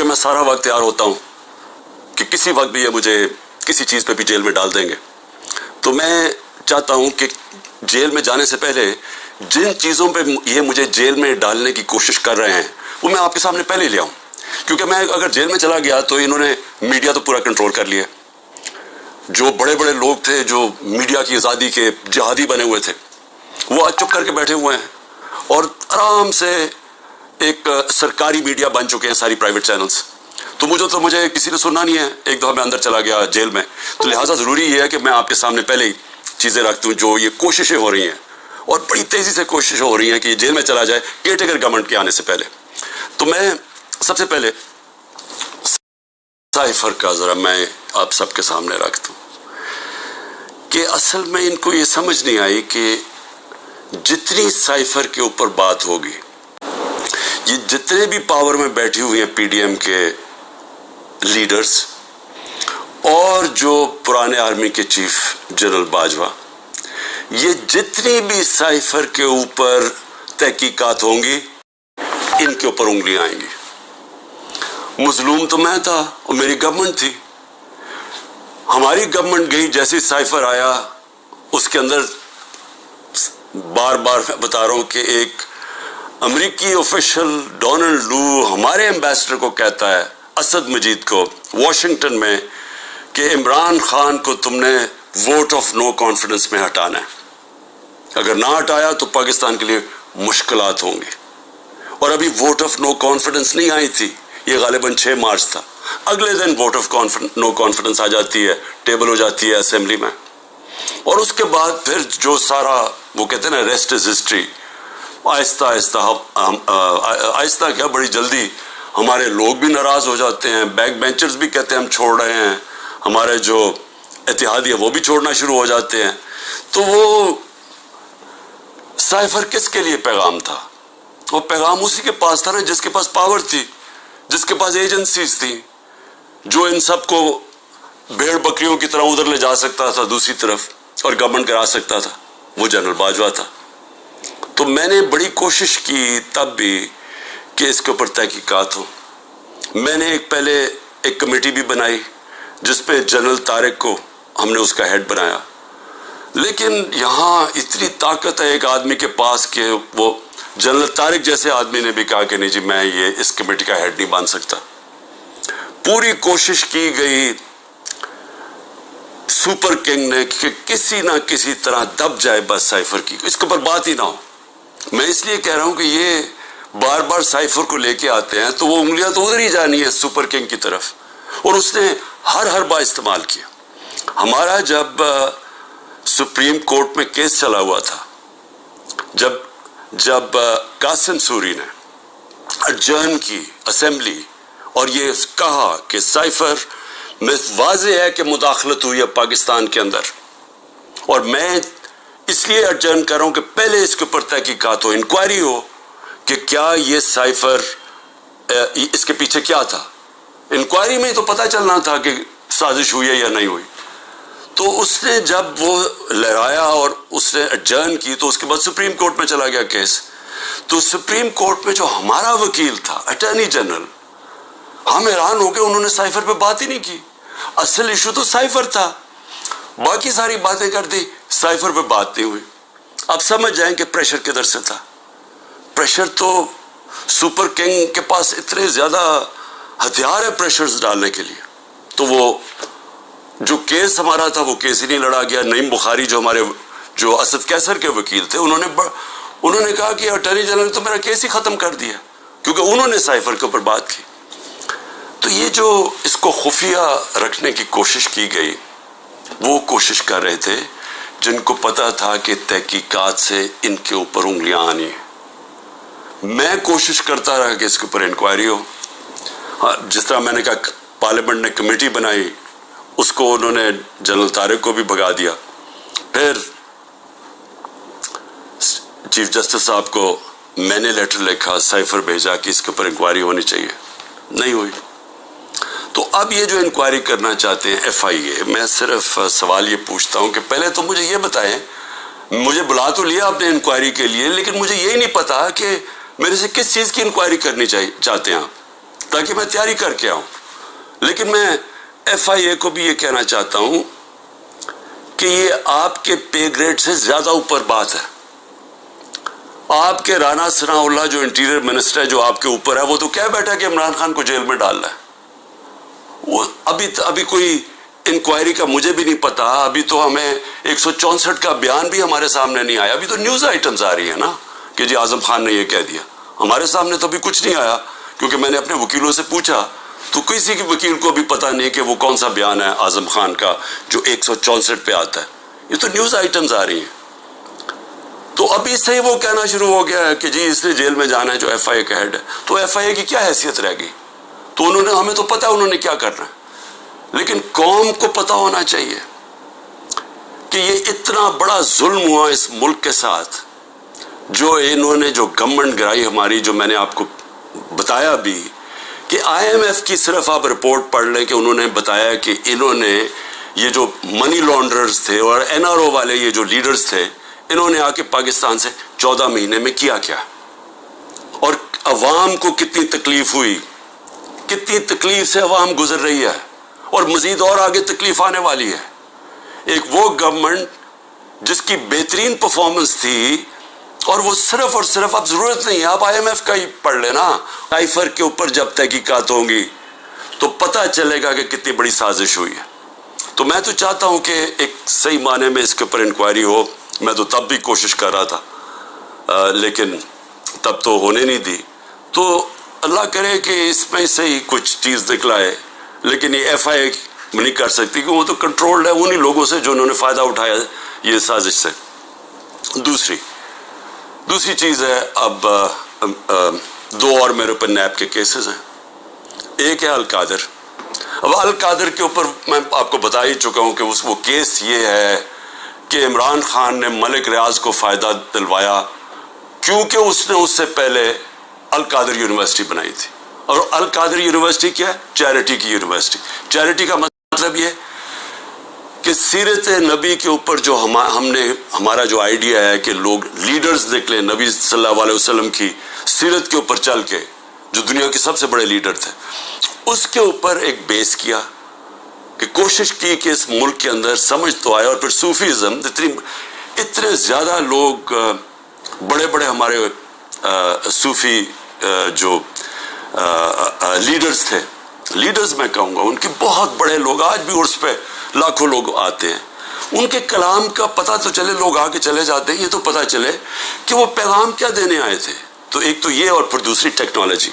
क्योंकि मैं सारा वक्त तैयार होता हूँ कि किसी वक्त भी ये मुझे किसी चीज़ पे भी जेल में डाल देंगे, तो मैं चाहता हूँ कि जेल में जाने से पहले जिन चीज़ों पे ये मुझे जेल में डालने की कोशिश कर रहे हैं वो मैं आपके सामने पहले ले आऊँ, क्योंकि मैं अगर जेल में चला गया तो इन्होंने मीडिया तो पूरा कंट्रोल कर लिया। जो बड़े बड़े लोग थे जो मीडिया की आज़ादी के जिहादी बने हुए थे वो आज चुप करके बैठे हुए हैं और आराम से एक सरकारी मीडिया बन चुके हैं सारी प्राइवेट चैनल्स। तो मुझे किसी ने सुनना नहीं है, एक दफ़ा मैं अंदर चला गया जेल में, तो लिहाजा ज़रूरी ये है कि मैं आपके सामने पहले ही चीज़ें रख दूँ। जो ये कोशिशें हो रही हैं और बड़ी तेज़ी से कोशिशें हो रही हैं कि जेल में चला जाए केयरटेकर गवर्नमेंट के आने से पहले, तो मैं सबसे पहले साइफर का ज़रा मैं आप सबके सामने रख दूँ कि असल में इनको ये समझ नहीं आई कि जितनी साइफर के ऊपर बात होगी, ये जितने भी पावर में बैठी हुई हैं पीडीएम के लीडर्स और जो पुराने आर्मी के चीफ जनरल बाजवा, ये जितनी भी साइफर के ऊपर तहकीकात होंगी इनके ऊपर उंगलियां आएंगी। मजलूम तो मैं था और मेरी गवर्नमेंट थी। हमारी गवर्नमेंट गई, जैसे साइफर आया उसके अंदर बार बार मैं बता रहा हूं कि एक अमेरिकी ऑफिशियल डोनाल्ड लू हमारे एम्बेसडर को कहता है, असद मजीद को, वॉशिंगटन में, कि इमरान खान को तुमने वोट ऑफ नो कॉन्फिडेंस में हटाना है, अगर ना हटाया तो पाकिस्तान के लिए मुश्किलात होंगी। और अभी वोट ऑफ नो कॉन्फिडेंस नहीं आई थी, ये गालिबन 6 मार्च था। अगले दिन वोट ऑफ नो कॉन्फिडेंस आ जाती है, टेबल हो जाती है असेंबली में, और उसके बाद फिर जो सारा वो कहते हैं ना rest is history, Aahista Aahista क्या बड़ी जल्दी हमारे लोग भी नाराज हो जाते हैं, बैक बेंचर्स भी कहते हैं हम छोड़ रहे हैं, हमारे जो इत्तेहादी है वो भी छोड़ना शुरू हो जाते हैं। तो वो साइफर किसके लिए पैगाम था? वो पैगाम उसी के पास था ना जिसके पास पावर थी, जिसके पास एजेंसीज थी, जो इन सबको भेड़ बकरियों की तरह उधर ले जा सकता था दूसरी तरफ और गवर्नमेंट करा सकता था, वो जनरल बाजवा था। तो मैंने बड़ी कोशिश की तब भी कि इसके ऊपर तहकीकात हो। मैंने पहले एक कमेटी भी बनाई जिसपे जनरल तारिक को हमने उसका हेड बनाया, लेकिन यहाँ इतनी ताकत है एक आदमी के पास कि वो जनरल तारिक जैसे आदमी ने भी कहा कि नहीं जी मैं ये इस कमेटी का हेड नहीं बन सकता। पूरी कोशिश की गई सुपर किंग ने कि किसी ना किसी तरह दब जाए बस साइफर की, इसके ऊपर बात ही ना हो। मैं इसलिए कह रहा हूं कि ये बार बार साइफर को लेके आते हैं तो वो उंगलियां तो उधर ही जानी है सुपर किंग की तरफ, और उसने हर बार इस्तेमाल किया। हमारा जब सुप्रीम कोर्ट में केस चला हुआ था, जब कासिम सूरी ने अडजर्न की असेंबली और ये कहा कि साइफर में वाज़ेह है कि मुदाखलत हुई है पाकिस्तान के अंदर, और मैं इसलिए अडजर्न कर रहा हूं कि पहले इसके ऊपर तहकीकात हो, इंक्वायरी हो कि क्या ये साइफर इसके पीछे क्या था। इंक्वायरी में तो पता चलना था कि साजिश हुई है या नहीं हुई। तो उसने जब वो लहराया और उसने अडजर्न की तो उसके बाद सुप्रीम कोर्ट में चला गया केस। तो सुप्रीम कोर्ट में जो हमारा वकील था अटॉर्नी जनरल, हम हैरान हो गए, उन्होंने साइफर पे बात ही नहीं की। असल इशू तो साइफर था, बाकी सारी बातें कर दी, साइफर पे बात नहीं हुई। अब समझ जाएं कि प्रेशर किधर से था। प्रेशर तो सुपर किंग के पास इतने ज्यादा हथियार है प्रेशर्स डालने के लिए। तो वो जो केस हमारा था वो केस ही नहीं लड़ा गया। नईम बुखारी जो असद कैसर के वकील थे, उन्होंने कहा कि अटॉर्नी जनरल ने तो मेरा केस ही खत्म कर दिया, क्योंकि उन्होंने साइफर के ऊपर बात की। तो ये जो इसको खुफिया रखने की कोशिश की गई, वो कोशिश कर रहे थे जिनको पता था कि तहकीकात से इनके ऊपर उंगलियां आनी है। मैं कोशिश करता रहा कि इसके ऊपर इंक्वायरी हो। जिस तरह मैंने कहा पार्लियामेंट ने कमेटी बनाई, उसको उन्होंने जनरल तारिक को भी भगा दिया। फिर चीफ जस्टिस साहब को मैंने लेटर लिखा, साइफर भेजा कि इसके ऊपर इंक्वायरी होनी चाहिए, नहीं हुई। तो अब ये जो इंक्वायरी करना चाहते हैं FIA, मैं सिर्फ सवाल ये पूछता हूं कि पहले तो मुझे ये बताएं, मुझे बुला तो लिया आपने इंक्वायरी के लिए, लेकिन मुझे ये नहीं पता कि मेरे से किस चीज़ की इंक्वायरी करनी चाहते हैं आप। تاکہ میں تیاری کر کے آؤں. لیکن میں FIA کو بھی یہ کہنا چاہتا ہوں کہ یہ آپ کے پے گریڈ سے زیادہ اوپر بات ہے. آپ کے رانا ثناء اللہ جو انٹیریئر منسٹر ہے، جو آپ کے اوپر ہے، وہ تو کہہ بیٹھا کہ عمران خان کو جیل میں ڈالنا ہے. وہ ابھی کوئی انکوائری کا مجھے بھی نہیں پتا. ابھی تو ہمیں 164 کا بیان بھی ہمارے سامنے نہیں آیا. ابھی تو نیوز آئٹمز آ رہی ہیں نا کہ جی اعظم خان نے یہ کہہ دیا. ہمارے سامنے تو ابھی کچھ نہیں آیا، کیونکہ میں نے اپنے وکیلوں سے پوچھا تو کسی کے وکیل کو بھی پتا نہیں کہ وہ کون سا بیان ہے اعظم خان کا جو 164 پہ آتا ہے. یہ تو نیوز آئٹمز آ رہی ہیں. تو ابھی سے ہی وہ کہنا شروع ہو گیا ہے کہ جی اس نے جیل میں جانا ہے جو FIA کا ہیڈ ہے. تو FIA کی کیا حیثیت رہ گئی؟ تو ہمیں تو پتا انہوں نے کیا کرنا ہے، لیکن قوم کو پتا ہونا چاہیے کہ یہ اتنا بڑا ظلم ہوا اس ملک کے ساتھ، جو انہوں نے جو گورنمنٹ گرائی ہماری، جو میں نے آپ کو بتایا بھی کہ IMF کی صرف آپ رپورٹ پڑھ لیں کہ انہوں نے بتایا کہ انہوں نے یہ جو منی لانڈررز تھے اور NRO والے یہ جو لیڈرز تھے، انہوں نے آ کے پاکستان سے 14 مہینے میں کیا اور عوام کو کتنی تکلیف ہوئی، کتنی تکلیف سے عوام گزر رہی ہے، اور مزید اور آگے تکلیف آنے والی ہے. ایک وہ گورنمنٹ جس کی بہترین پرفارمنس تھی، اور وہ صرف اور صرف، اب ضرورت نہیں ہے، آپ IMF کا ہی پڑھ لینا. سائفر کے اوپر جب تحقیقات ہوں گی تو پتہ چلے گا کہ کتنی بڑی سازش ہوئی ہے. تو میں تو چاہتا ہوں کہ ایک صحیح معنی میں اس کے اوپر انکوائری ہو. میں تو تب بھی کوشش کر رہا تھا، لیکن تب تو ہونے نہیں دی. تو اللہ کرے کہ اس میں سے ہی کچھ چیز نکلائے. لیکن یہ FIA نہیں کر سکتی کہ وہ تو کنٹرولڈ ہے انہی لوگوں سے جو انہوں نے فائدہ اٹھایا یہ سازش سے. دوسری چیز ہے، اب 2 اور میرے اوپر نیب کے کیسز ہیں. ایک ہے القادر. اب القادر کے اوپر میں آپ کو بتا ہی چکا ہوں کہ وہ کیس یہ ہے کہ عمران خان نے ملک ریاض کو فائدہ دلوایا کیونکہ اس نے اس سے پہلے القادر یونیورسٹی بنائی تھی. اور القادر یونیورسٹی کیا ہے؟ چیریٹی کی یونیورسٹی. چیریٹی کا مطلب یہ کہ سیرت نبی کے اوپر جو ہمارا جو آئیڈیا ہے کہ لوگ لیڈرز نکلے نبی صلی اللہ علیہ وسلم کی سیرت کے اوپر چل کے، جو دنیا کے سب سے بڑے لیڈر تھے، اس کے اوپر ایک بیس کیا کہ کوشش کی کہ اس ملک کے اندر سمجھ تو آئے. اور پھر صوفیزم، اتنے زیادہ لوگ بڑے بڑے ہمارے صوفی جو لیڈرز تھے، لیڈرز میں کہوں گا، ان کے بہت بڑے لوگ آج بھی عرس پہ لاکھوں لوگ آتے ہیں. ان کے کلام کا پتہ تو چلے، لوگ آ کے چلے جاتے ہیں، یہ تو پتہ چلے کہ وہ پیغام کیا دینے آئے تھے. تو ایک تو یہ، اور پھر دوسری ٹیکنالوجی.